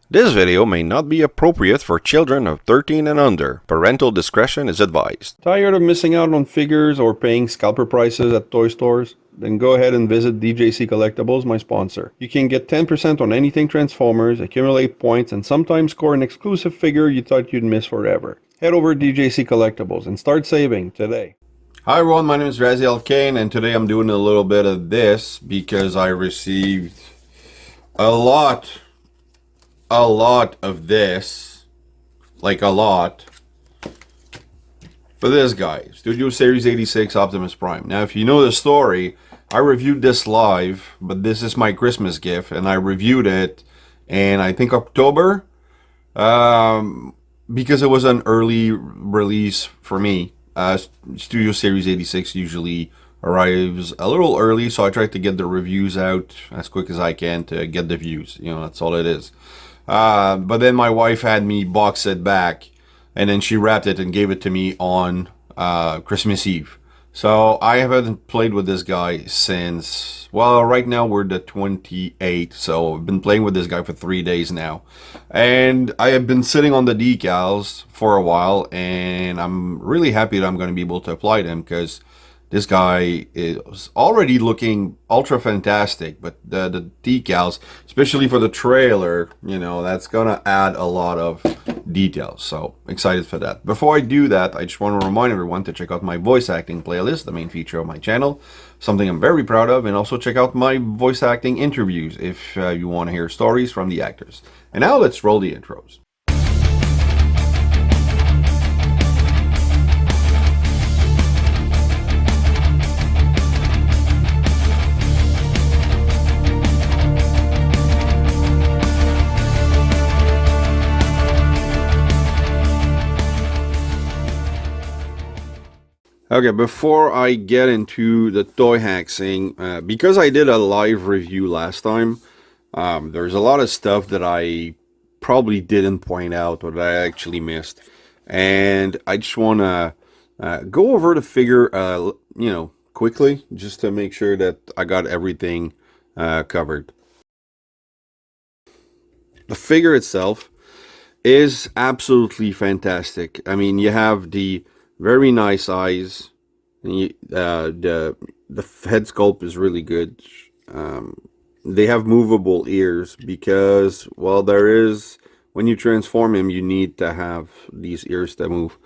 This video may not be appropriate for children of 13 and under. Parental discretion is advised. Tired of missing out on figures or paying scalper prices at toy stores? Then go ahead and visit DJC Collectibles, my sponsor. You can get 10% on anything Transformers, accumulate points, and sometimes score an exclusive figure you thought you'd miss forever. Head over to DJC Collectibles and start saving today. Hi everyone, my name is Razyel Kayne, and today I'm doing a little bit of this because I received a lot of this, like a lot, for this guy, Studio Series 86 Optimus Prime. Now, if you know the story, I reviewed this live, but this is my Christmas gift, and I reviewed it in, I think, October, because it was an early release for me. Studio Series 86 usually arrives a little early, so I try to get the reviews out as quick as I can to get the views. You know, that's all it is. But then my wife had me box it back, and then she wrapped it and gave it to me on Christmas Eve. So I haven't played with this guy since, well, right now we're the 28th, so I've been playing with this guy for 3 days now. And I have been sitting on the decals for a while, and I'm really happy that I'm going to be able to apply them, because this guy is already looking ultra fantastic, but the decals, especially for the trailer, you know, that's gonna add a lot of details. So excited for that. Before I do that, I just want to remind everyone to check out my voice acting playlist, the main feature of my channel, something I'm very proud of, and also check out my voice acting interviews if you want to hear stories from the actors. And now let's roll the intros. Okay, before I get into the toy haxing, because I did a live review last time, there's a lot of stuff that I probably didn't point out or that I actually missed. And I just want to go over the figure, you know, quickly, just to make sure that I got everything covered. The figure itself is absolutely fantastic. I mean, you have the very nice eyes, and the head sculpt is really good. They have movable ears because, well, there is, when you transform him, you need to have these ears to move.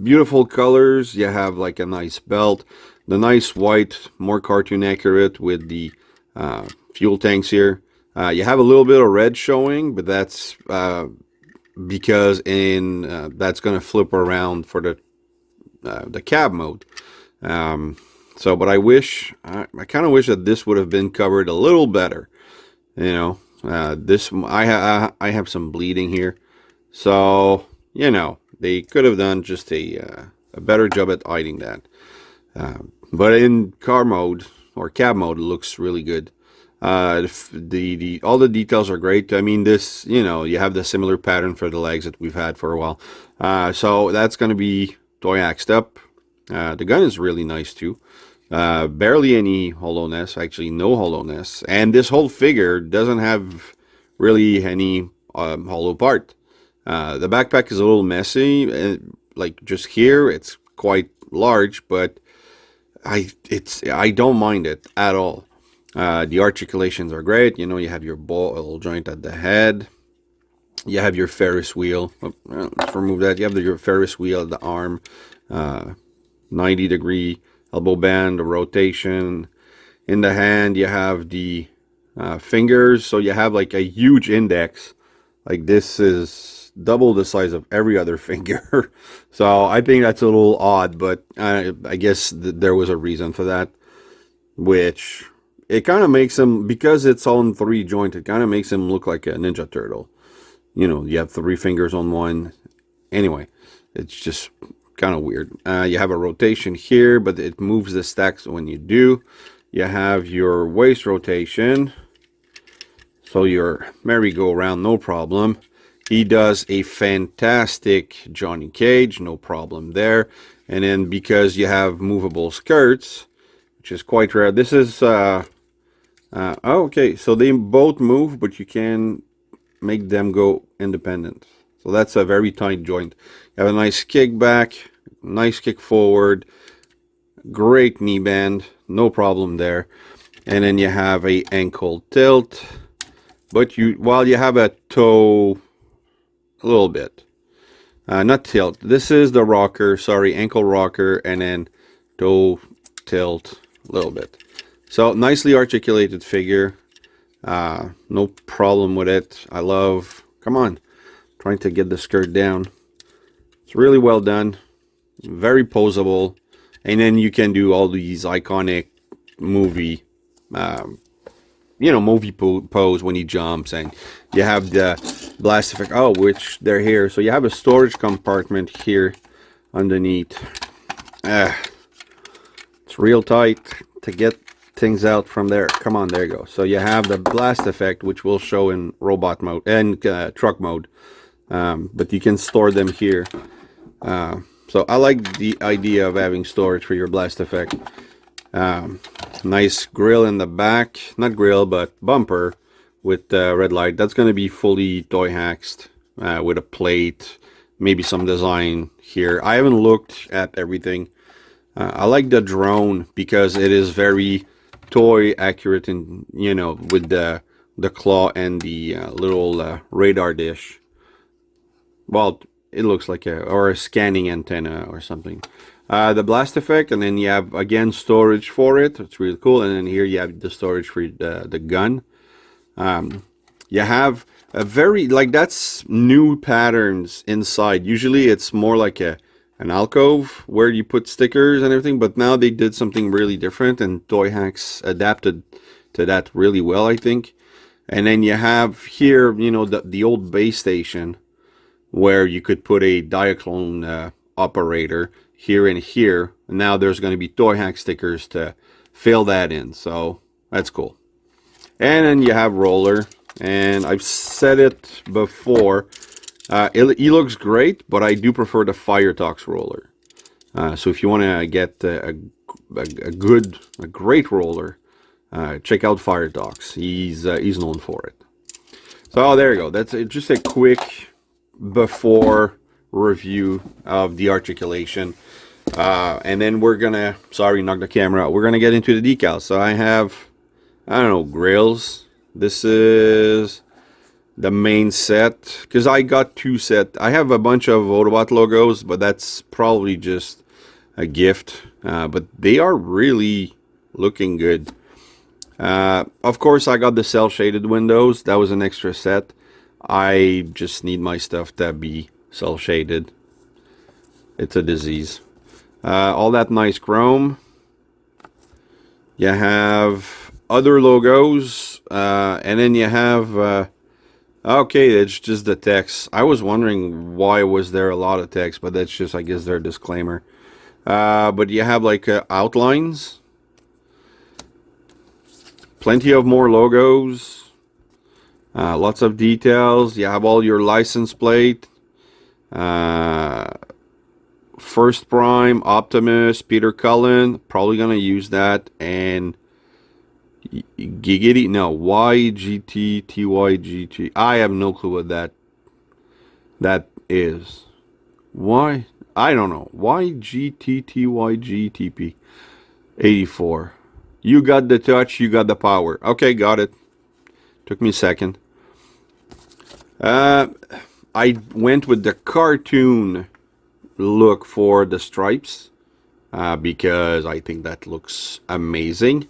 Beautiful colors. You have like a nice belt, the nice white, more cartoon accurate with the fuel tanks here. You have a little bit of red showing, but that's because in that's going to flip around for the cab mode. So, but I kind of wish that this would have been covered a little better. You know, this I have some bleeding here, so you know they could have done just a better job at hiding that. But in car mode or cab mode, it looks really good. All the details are great. I mean, this, you know, you have the similar pattern for the legs that we've had for a while. So that's going to be Toyhaxed up. The gun is really nice too. Barely any hollowness, actually no hollowness. And this whole figure doesn't have really any hollow part. The backpack is a little messy. Like just here, it's quite large, but I don't mind it at all. The articulations are great. You know, you have your ball joint at the head. You have your Ferris wheel. Oh, let's remove that. You have your Ferris wheel at the arm. 90-degree elbow band, the rotation. In the hand, you have the fingers. So you have like a huge index. Like this is double the size of every other finger. So I think that's a little odd, but I guess there was a reason for that, which it kind of makes him, because it's on 3 joint, it kind of makes him look like a Ninja Turtle. You know, you have 3 fingers on one. Anyway, it's just kind of weird. You have a rotation here, but it moves the stacks when you do. You have your waist rotation, so your merry-go-round, no problem. He does a fantastic Johnny Cage, no problem there. And then because you have movable skirts, which is quite rare, this is okay, so they both move, but you can make them go independent. So that's a very tight joint. You have a nice kick back, nice kick forward, great knee bend, no problem there. And then you have a ankle tilt, but while you have a toe a little bit, not tilt. This is the rocker, sorry, ankle rocker, and then toe tilt a little bit. So nicely articulated figure. No problem with it. I love, come on, trying to get the skirt down. It's really well done, very posable, and then you can do all these iconic movie movie pose when he jumps, and you have the blast effect, which they're here. So you have a storage compartment here underneath. It's real tight to get things out from there. Come on, there you go. So you have the blast effect, which will show in robot mode and truck mode, but you can store them here. So I like the idea of having storage for your blast effect. Nice grill in the back, not grill but bumper with red light. That's going to be fully Toyhaxed with a plate, maybe some design here. I haven't looked at everything. I like the drone because it is very toy accurate, and with the claw and the little radar dish. Well, it looks like a scanning antenna or something. The blast effect, and then you have again storage for it. It's really cool. And then here you have the storage for the gun. You have a very, that's new patterns inside. Usually it's more like an alcove where you put stickers and everything, but now they did something really different, and Toyhax adapted to that really well, I think. And then you have here, the old base station where you could put a Diaclone operator here and here. And now there's going to be Toyhax stickers to fill that in, so that's cool. And then you have roller, and I've said it before, he looks great, but I do prefer the Firetox roller. So if you want to get a great roller, check out Firetox. He's known for it. So there you go. That's just a quick before review of the articulation. And then we're gonna, sorry, knock the camera out. We're gonna get into the decals. So I have, I don't know, grails. This is the main set, because I got two sets. I have a bunch of Autobot logos, but that's probably just a gift. But they are really looking good. Of course, I got the cell shaded windows. That was an extra set. I just need my stuff to be cell shaded. It's a disease. All that nice chrome. You have other logos, and then you have okay, it's just the text. I was wondering why was there a lot of text, but that's just, I guess, their disclaimer. But you have like outlines, plenty of more logos, lots of details. You have all your license plate, First Prime, Optimus, Peter Cullen, probably gonna use that, and Giggity, no, YGT, TYGT. I have no clue what that is. Why? I don't know. YGTTYGTP 84. You got the touch, you got the power. Okay, got it. Took me a second. I went with the cartoon look for the stripes because I think that looks amazing.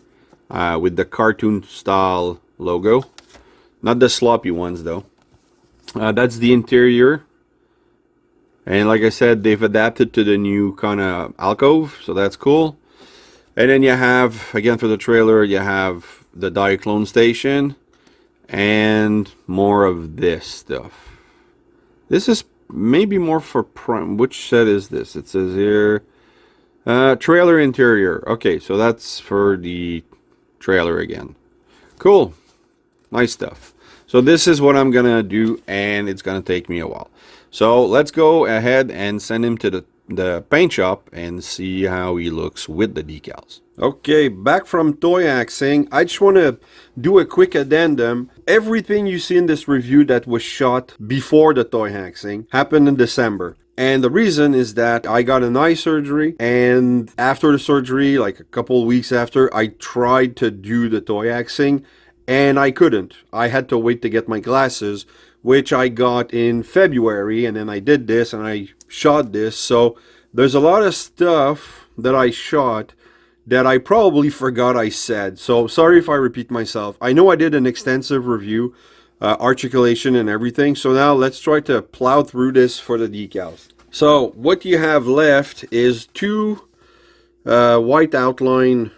With the cartoon style logo, not the sloppy ones though. That's the interior, and like I said, they've adapted to the new kind of alcove, so that's cool. And then you have, again for the trailer, you have the Diaclone station and more of this stuff. This is maybe more for Prime. Which set is this? It says here trailer interior. Okay, so that's for the trailer again. Cool, nice stuff. So this is what I'm gonna do, and it's gonna take me a while. So let's go ahead and send him to the the paint shop and see how he looks with the decals. Okay, back from Toyhaxing. I just want to do a quick addendum. Everything you see in this review that was shot before the Toyhaxing happened in December. And the reason is that I got an eye surgery, and after the surgery, like a couple of weeks after, I tried to do the Toyhaxing, and I couldn't. I had to wait to get my glasses, which I got in February, and then I did this, and I shot this. So there's a lot of stuff that I shot that I probably forgot I said. So sorry if I repeat myself. I know I did an extensive review, articulation and everything. So now let's try to plow through this for the decals. So what you have left is two white outline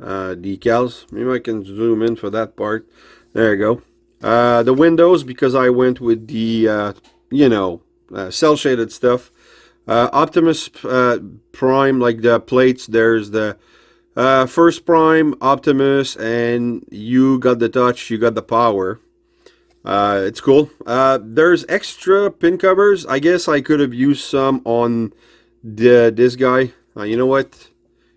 decals. Maybe I can zoom in for that part. There you go. The windows, because I went with the, cell shaded stuff. Optimus Prime, like the plates, there's the first Prime, Optimus, and you got the touch, you got the power. It's cool. There's extra pin covers. I guess I could have used some on this guy. You know what?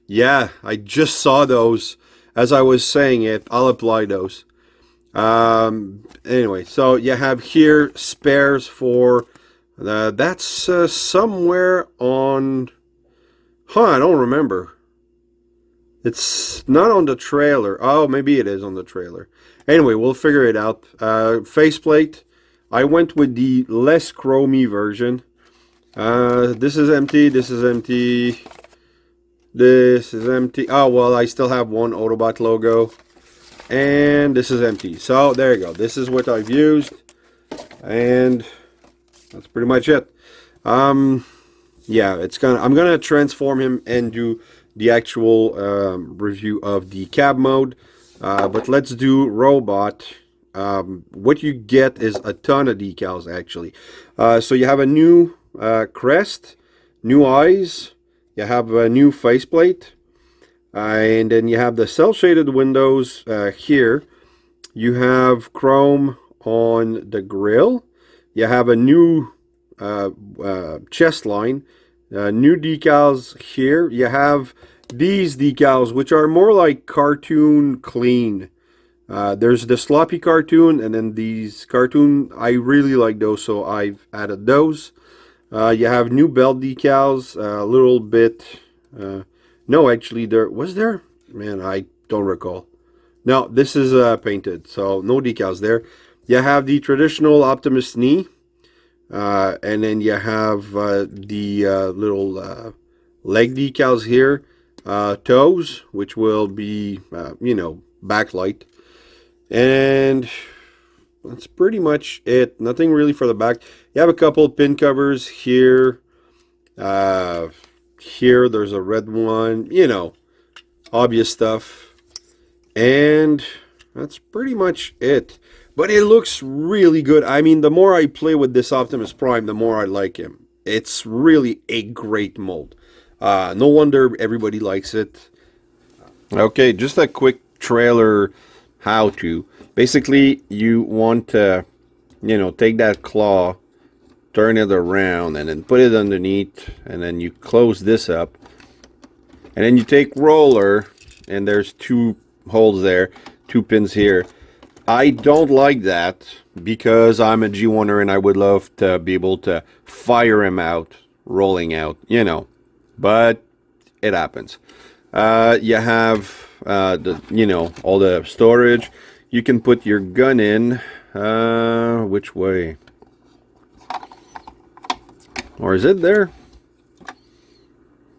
Yeah, I just saw those as I was saying it. I'll apply those. Anyway, so you have here spares for that's somewhere on, I don't remember. It's not on the trailer. Oh, maybe it is on the trailer. Anyway, we'll figure it out. Faceplate. I went with the less chromy version. This is empty. This is empty. This is empty. Oh, well, I still have one Autobot logo. And this is empty. So, there you go. This is what I've used. And that's pretty much it. Yeah, I'm gonna transform him and do the actual review of the cab mode, but let's do robot. What you get is a ton of decals actually. So you have a new crest, new eyes, you have a new faceplate, and then you have the cell shaded windows here. You have chrome on the grill. You have a new chest line. New decals here. You have these decals, which are more like cartoon clean. There's the sloppy cartoon, and then these cartoon. I really like those, so I've added those. You have new belt decals, a little bit. No, actually, there. Man, I don't recall. No, this is painted, so no decals there. You have the traditional Optimus knee. And then you have the little leg decals here, toes, which will be, backlight. And that's pretty much it. Nothing really for the back. You have a couple pin covers here. Here, there's a red one, obvious stuff. And that's pretty much it. But it looks really good. I mean, the more I play with this Optimus Prime, the more I like him. It's really a great mold. No wonder everybody likes it. Okay, just a quick trailer how-to. Basically, you want to, take that claw, turn it around, and then put it underneath, and then you close this up. And then you take roller, and there's two holes there, two pins here. I don't like that because I'm a G1er and I would love to be able to fire him out, rolling out, but it happens. You have, all the storage. You can put your gun in, which way? Or is it there?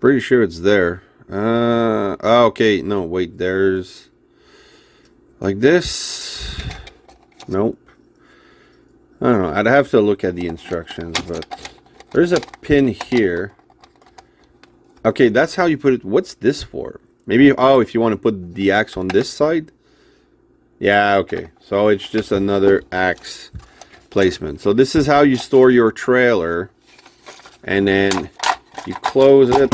Pretty sure it's there. Okay, no, wait, there's like this. Nope. I don't know. I'd have to look at the instructions, but there's a pin here. Okay, that's how you put it. What's this for? Maybe, if you want to put the axe on this side. Yeah, okay. So it's just another axe placement. So this is how you store your trailer. And then you close it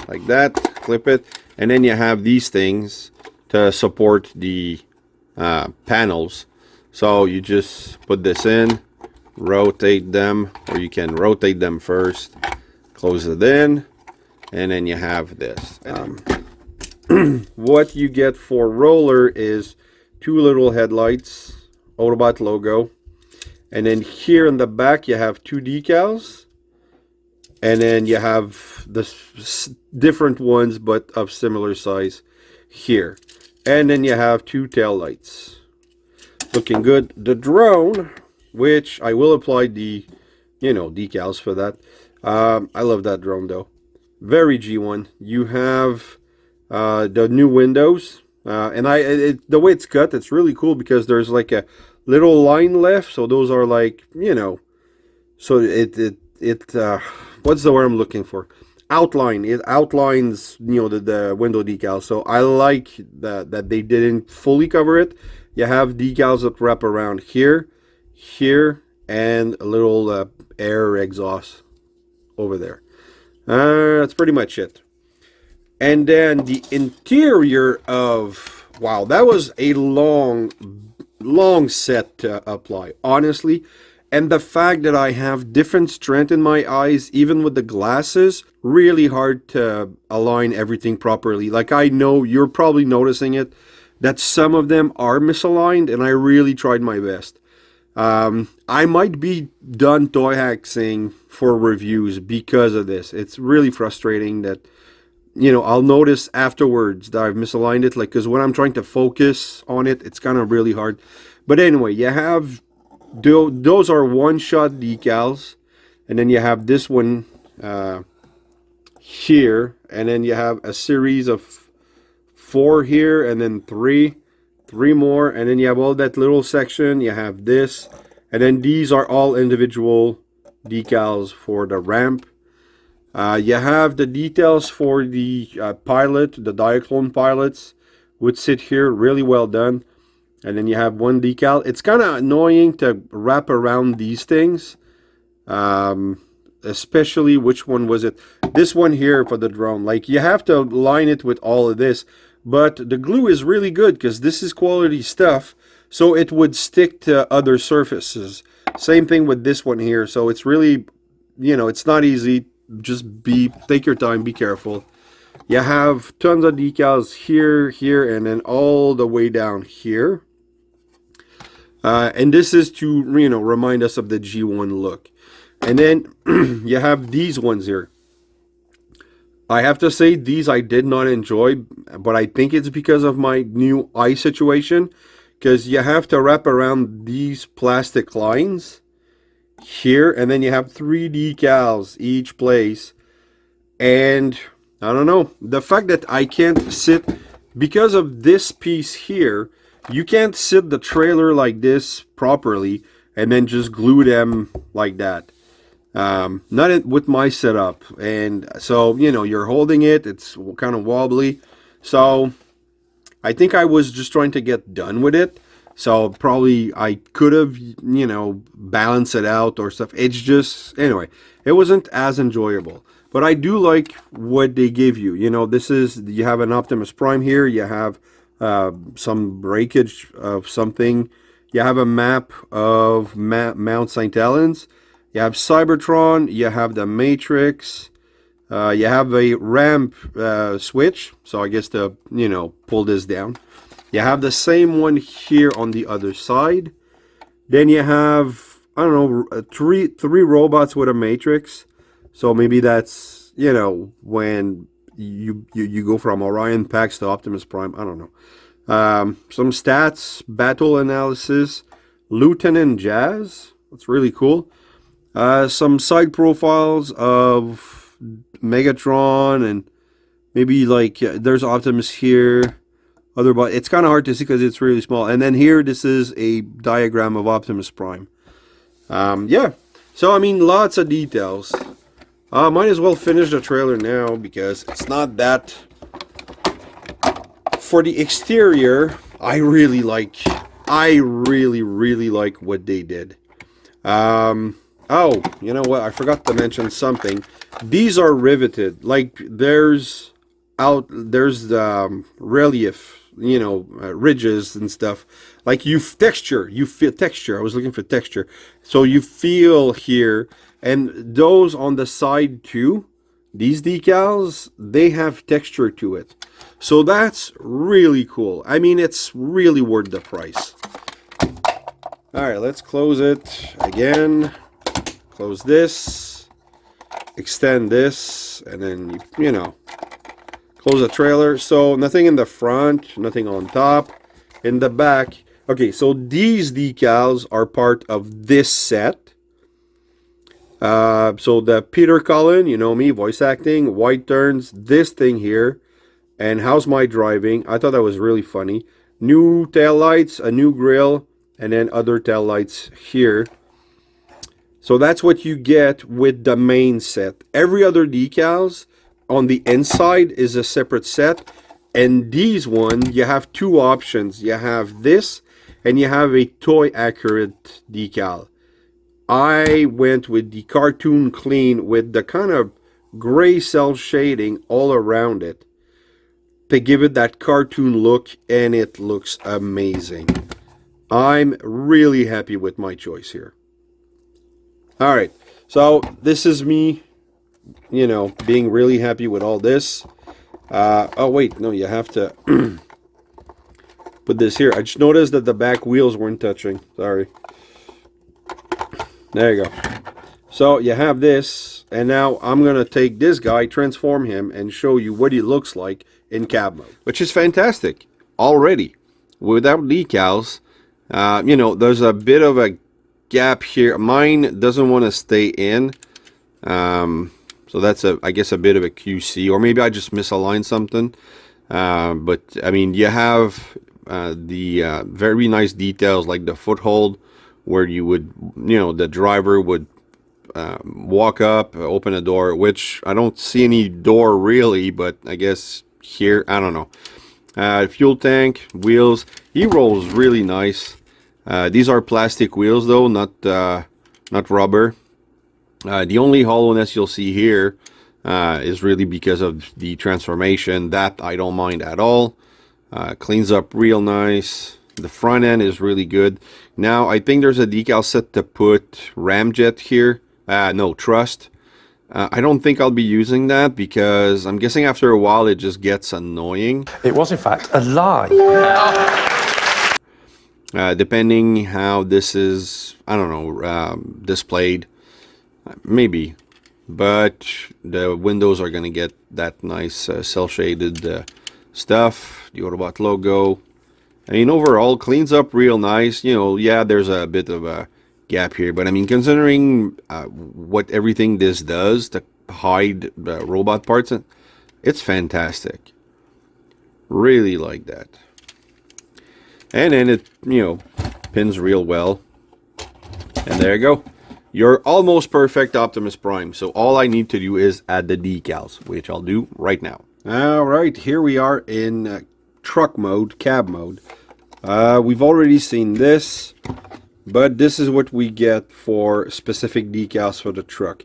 like that, clip it. And then you have these things to support the panels. So you just put this in, rotate them, or you can rotate them first, Close it in, and then you have this. What you get for roller is 2 little headlights, Autobot logo, and then here in the back you have 2 decals, and then you have the different ones but of similar size here, and then you have 2 tail lights. Looking good. The drone, which I will apply the decals for that. I love that drone though. Very G1. You have the new windows, and the way it's cut, it's really cool because there's like a little line left, so those are like, so it what's the word I'm looking for? Outline. It outlines, the window decal. So I like that they didn't fully cover it. You have decals that wrap around here, and a little air exhaust over there. That's pretty much it. And then the interior of, wow, that was a long set to apply, honestly. And the fact that I have different strength in my eyes, even with the glasses, really hard to align everything properly. Like, I know you're probably noticing it, that some of them are misaligned, and I really tried my best. I might be done Toyhaxing for reviews because of this. It's really frustrating that, I'll notice afterwards that I've misaligned it, like, because when I'm trying to focus on it, it's kind of really hard. But anyway, you have, those are one-shot decals, and then you have this one here, and then you have a series of 4 here, and then 3 more, and then you have all that little section. You have this, and then these are all individual decals for the ramp. You have the details for the pilot, the Diaclone pilots would sit here, really well done. And then you have one decal. It's kind of annoying to wrap around these things, especially, which one was it? This one here for the drone. Like, you have to line it with all of this. But the glue is really good because this is quality stuff, so it would stick to other surfaces. Same thing with this one here. So it's really, it's not easy. Just take your time, be careful. You have tons of decals here, and then all the way down here. And this is to, remind us of the G1 look. And then you have these ones here. I have to say, these I did not enjoy, but I think it's because of my new eye situation, because you have to wrap around these plastic lines here, and then you have 3 decals each place. And I don't know, the fact that I can't sit, because of this piece here, you can't sit the trailer like this properly and then just glue them like that. Not with my setup, and so you're holding it, it's kind of wobbly. So I think I was just trying to get done with it, so probably I could have balanced it out or stuff. It's just, anyway, it wasn't as enjoyable, but I do like what they give you. This is, you have an Optimus Prime here, you have some breakage of something, you have a map of Mount St. Helens. You have Cybertron, you have the Matrix, you have a ramp switch, so I guess to, pull this down. You have the same one here on the other side. Then you have, I don't know, three robots with a Matrix. So maybe that's, when you go from Orion Pax to Optimus Prime, I don't know. Some stats, battle analysis, Lieutenant Jazz, that's really cool. Some side profiles of Megatron, and maybe like there's Optimus here. But it's kind of hard to see because it's really small. And then here, this is a diagram of Optimus Prime. Yeah. So I mean, lots of details. Might as well finish the trailer now because it's not that. For the exterior, I really like what they did. Oh, you know what? I forgot to mention something. These are riveted. Like, there's the relief you know, ridges and stuff. Like you feel texture. I was looking for texture. So you feel here, and those on the side too, these decals, they have texture to it. So that's really cool. I mean, it's really worth the price. All right, let's close it again. Close this, extend this, and then, you know, close the trailer. So nothing in the front, nothing on top. In the back, okay, so these decals are part of this set. So the Peter Cullen, you know me, voice acting, white turns, this thing here, and how's my driving? I thought that was really funny. New tail lights, a new grill, and then other tail lights here. So that's what you get with the main set. Every other decals on the inside is a separate set, and these one you have two options. You have this, and you have a toy accurate decal. I went with the cartoon clean with the kind of gray cell shading all around it to give it that cartoon look, and it looks amazing. I'm really happy with my choice here. All right, so this is me, you know, being really happy with all this. Oh wait, no, you have to put this here. I just noticed that the back wheels weren't touching. Sorry. There you go. So you have this, and now I'm gonna take this guy, transform him, and show you what he looks like in cab mode, which is fantastic already. Without decals, you know, there's a bit of a gap here. Mine doesn't want to stay in, so that's I guess a bit of a QC, or maybe I just misaligned something. But I mean, you have the very nice details like the foothold, where you would, you know, the driver would walk up, open a door, which I don't see any door really, but I guess here, I don't know. Fuel tank, wheels, he rolls really nice. These are plastic wheels though, not rubber. The only hollowness you'll see here is really because of the transformation. That I don't mind at all. Cleans up real nice. The front end is really good. Now I think there's a decal set to put ramjet here. No, trust. I don't think I'll be using that because I'm guessing after a while it just gets annoying. It was in fact a lie. Depending how this is, I don't know, displayed, maybe. But the windows are going to get that nice cel-shaded stuff. The Autobot logo. I mean, overall, cleans up real nice. You know, yeah, there's a bit of a gap here. But, I mean, considering what everything this does to hide the robot parts, it's fantastic. Really like that. And then it, you know, pins real well. And there you go. Your almost perfect Optimus Prime. So all I need to do is add the decals, which I'll do right now. All right, here we are in truck mode, cab mode. We've already seen this, but this is what we get for specific decals for the truck.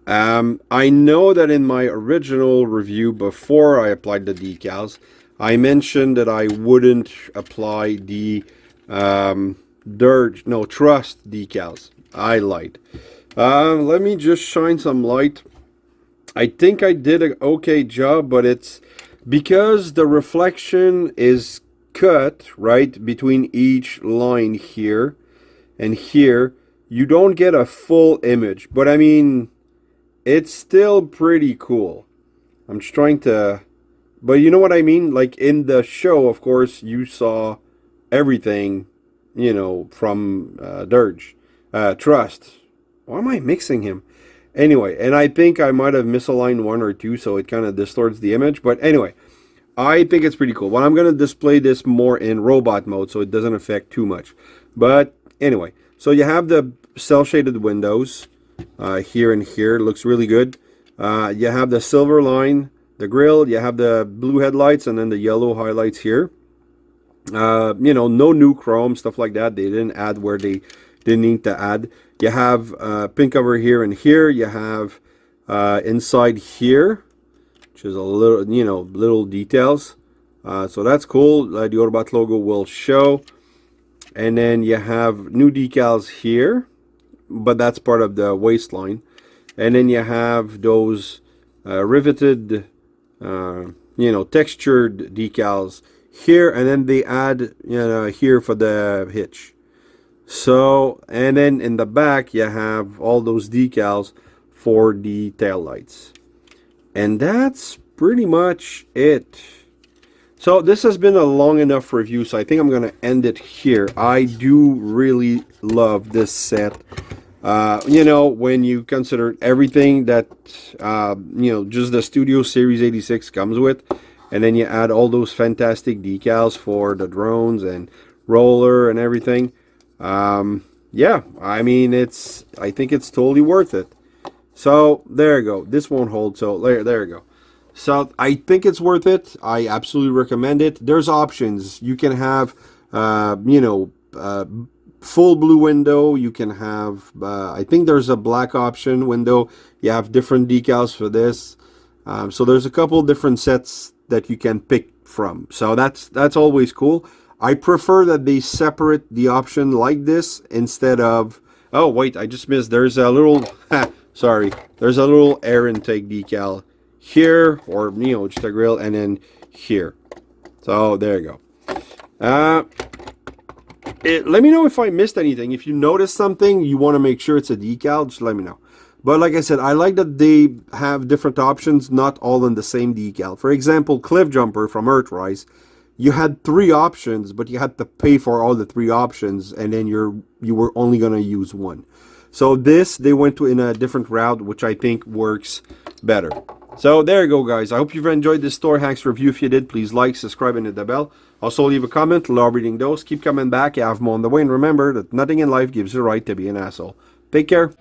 I know that in my original review, before I applied the decals, I mentioned that I wouldn't apply the trust decals. I lied. Let me just shine some light. I think I did an okay job, but it's because the reflection is cut right between each line here and here. You don't get a full image, but I mean, it's still pretty cool. I'm just trying to, but you know what I mean? Like in the show, of course, you saw everything, you know, from Trust. Why am I mixing him? Anyway, and I think I might have misaligned one or two, so it kind of distorts the image. But anyway, I think it's pretty cool. Well, I'm going to display this more in robot mode, so it doesn't affect too much. But anyway, so you have the cel-shaded windows here and here. It looks really good. You have the silver line, the grille. You have the blue headlights, and then the yellow highlights here. You know, no new chrome, stuff like that. They didn't add where they didn't need to add. You have pink over here and here. You have inside here, which is a little, you know, little details. So that's cool. The Autobot logo will show. And then you have new decals here, but that's part of the waistline. And then you have those riveted, textured decals here, and then they add, here for the hitch. So, and then in the back, you have all those decals for the tail lights. And that's pretty much it. So this has been a long enough review, so I think I'm going to end it here. I do really love this set. When you consider everything that, just the Studio Series 86 comes with, and then you add all those fantastic decals for the drones and roller and everything. Yeah, I mean, I think it's totally worth it. So there you go. This won't hold, so there you go. So I think it's worth it. I absolutely recommend it. There's options. You can have, full blue window. You can have, I think there's a black option window. You have different decals for this. So there's a couple different sets that you can pick from. So that's always cool. I prefer that they separate the option like this instead of, oh wait, I just missed. There's a little, sorry. There's a little air intake decal here, or just a grill, and then here. So there you go. Let me know if I missed anything. If you notice something, you want to make sure it's a decal, just let me know. But like I said, I like that they have different options, not all in the same decal. For example, Cliff Jumper from Earthrise, you had 3 options, but you had to pay for all the 3 options, and then you were only going to use one. So this, they went in a different route, which I think works better. So there you go, guys. I hope you've enjoyed this Toyhax review. If you did, please like, subscribe, and hit the bell. Also, leave a comment. Love reading those. Keep coming back. You have more on the way. And remember that nothing in life gives you the right to be an asshole. Take care.